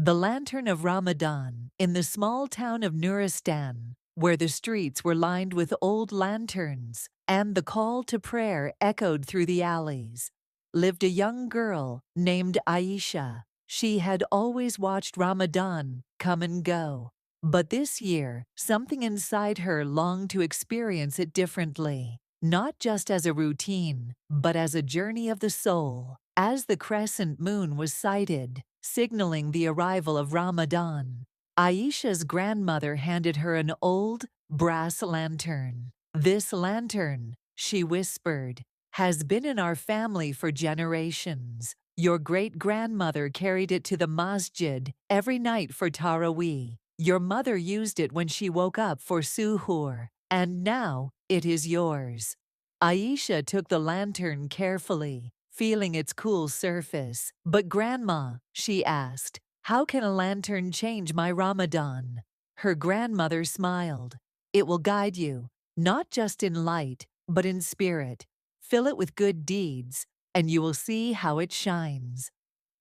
The Lantern of Ramadan, in the small town of Nuristan, where the streets were lined with old lanterns and the call to prayer echoed through the alleys, lived a young girl named Aisha. She had always watched Ramadan come and go, but this year, something inside her longed to experience it differently, not just as a routine, but as a journey of the soul. As the crescent moon was sighted, signaling the arrival of Ramadan, Aisha's grandmother handed her an old, brass lantern. "This lantern," she whispered, "has been in our family for generations. Your great-grandmother carried it to the masjid every night for Taraweeh. Your mother used it when she woke up for suhoor, and now it is yours." Aisha took the lantern carefully, feeling its cool surface. "But Grandma," she asked, "how can a lantern change my Ramadan?" Her grandmother smiled. "It will guide you, not just in light, but in spirit. Fill it with good deeds, and you will see how it shines."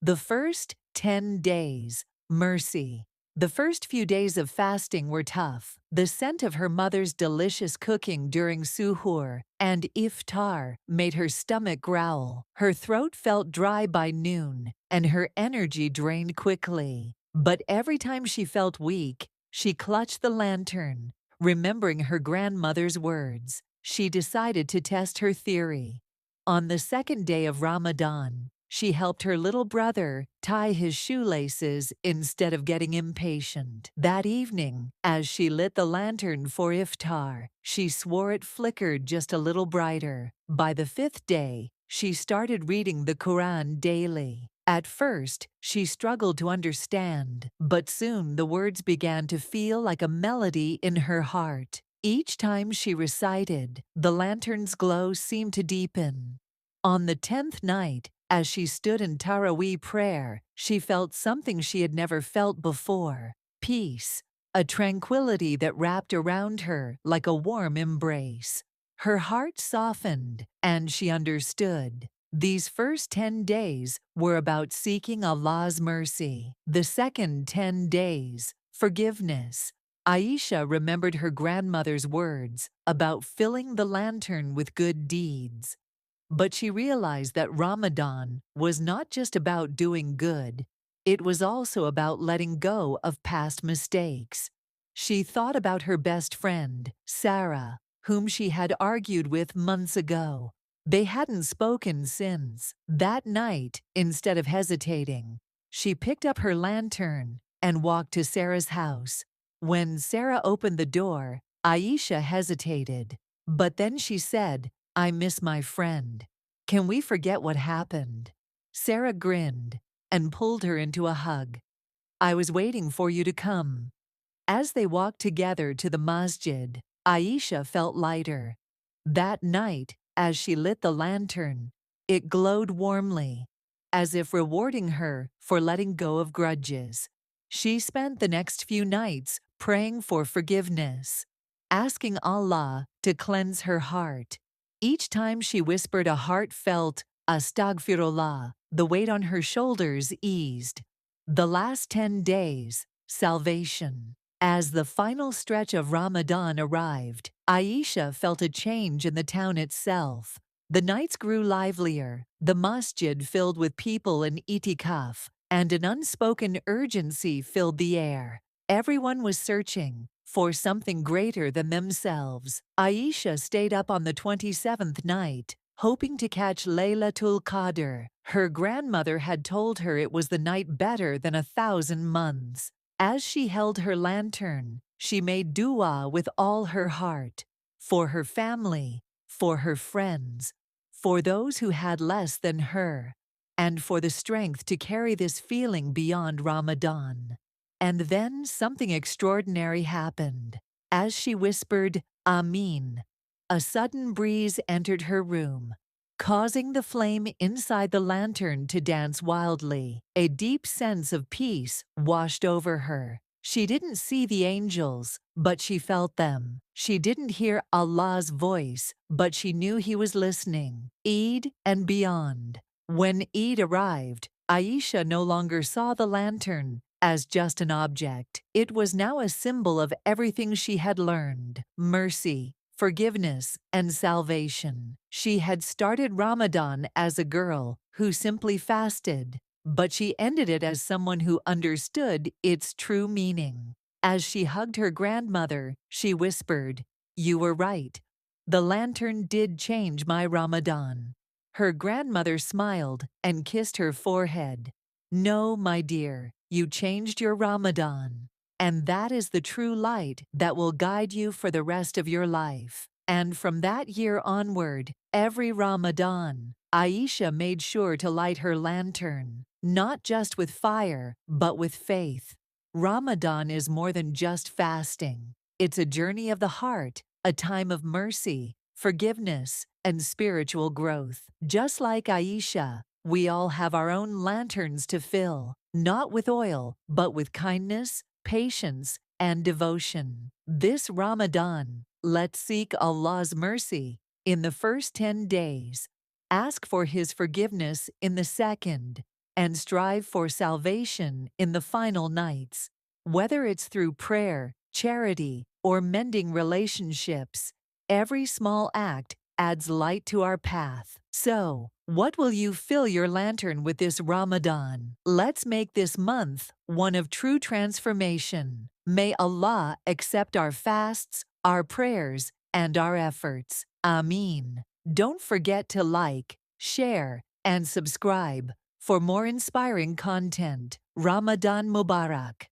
The first 10 days, mercy. The first few days of fasting were tough. The scent of her mother's delicious cooking during suhoor and iftar made her stomach growl. Her throat felt dry by noon, and her energy drained quickly. But every time she felt weak, she clutched the lantern, remembering her grandmother's words. She decided to test her theory. On the second day of Ramadan, she helped her little brother tie his shoelaces instead of getting impatient. That evening, as she lit the lantern for iftar, she swore it flickered just a little brighter. By the fifth day, she started reading the Quran daily. At first, she struggled to understand, but soon the words began to feel like a melody in her heart. Each time she recited, the lantern's glow seemed to deepen. On the 10th night, as she stood in Taraweeh prayer, she felt something she had never felt before: peace, a tranquility that wrapped around her like a warm embrace. Her heart softened, and she understood. These first 10 days were about seeking Allah's mercy. The second 10 days, forgiveness. Aisha remembered her grandmother's words about filling the lantern with good deeds. But she realized that Ramadan was not just about doing good, it was also about letting go of past mistakes. She thought about her best friend, Sarah, whom she had argued with months ago. They hadn't spoken since. That night, instead of hesitating, she picked up her lantern and walked to Sarah's house. When Sarah opened the door, Aisha hesitated. But then she said, "I miss my friend. Can we forget what happened?" Sarah grinned and pulled her into a hug. "I was waiting for you to come." As they walked together to the masjid, Aisha felt lighter. That night, as she lit the lantern, it glowed warmly, as if rewarding her for letting go of grudges. She spent the next few nights praying for forgiveness, asking Allah to cleanse her heart. Each time she whispered a heartfelt "Astaghfirullah," the weight on her shoulders eased. The last 10 days, salvation. As the final stretch of Ramadan arrived, Aisha felt a change in the town itself. The nights grew livelier, the masjid filled with people in itikaf, and an unspoken urgency filled the air. Everyone was searching for something greater than themselves. Aisha stayed up on the 27th night, hoping to catch Laylatul Qadr. Her grandmother had told her it was the night better than 1,000 months. As she held her lantern, she made dua with all her heart, for her family, for her friends, for those who had less than her, and for the strength to carry this feeling beyond Ramadan. And then something extraordinary happened. As she whispered, "Amin," a sudden breeze entered her room, causing the flame inside the lantern to dance wildly. A deep sense of peace washed over her. She didn't see the angels, but she felt them. She didn't hear Allah's voice, but she knew He was listening. Eid and beyond. When Eid arrived, Aisha no longer saw the lantern as just an object. It was now a symbol of everything she had learned: mercy, forgiveness, and salvation. She had started Ramadan as a girl who simply fasted, but she ended it as someone who understood its true meaning. As she hugged her grandmother, she whispered, "You were right. The lantern did change my Ramadan." Her grandmother smiled and kissed her forehead. "No, my dear, you changed your Ramadan. And that is the true light that will guide you for the rest of your life." And from that year onward, every Ramadan, Aisha made sure to light her lantern, not just with fire, but with faith. Ramadan is more than just fasting. It's a journey of the heart, a time of mercy, forgiveness, and spiritual growth. Just like Aisha, we all have our own lanterns to fill, not with oil, but with kindness, patience, and devotion. This Ramadan, let's seek Allah's mercy in the first 10 days, ask for His forgiveness in the second, and strive for salvation in the final nights. Whether it's through prayer, charity, or mending relationships, every small act adds light to our path. So, what will you fill your lantern with this Ramadan? Let's make this month one of true transformation. May Allah accept our fasts, our prayers, and our efforts. Ameen. Don't forget to like, share, and subscribe for more inspiring content. Ramadan Mubarak.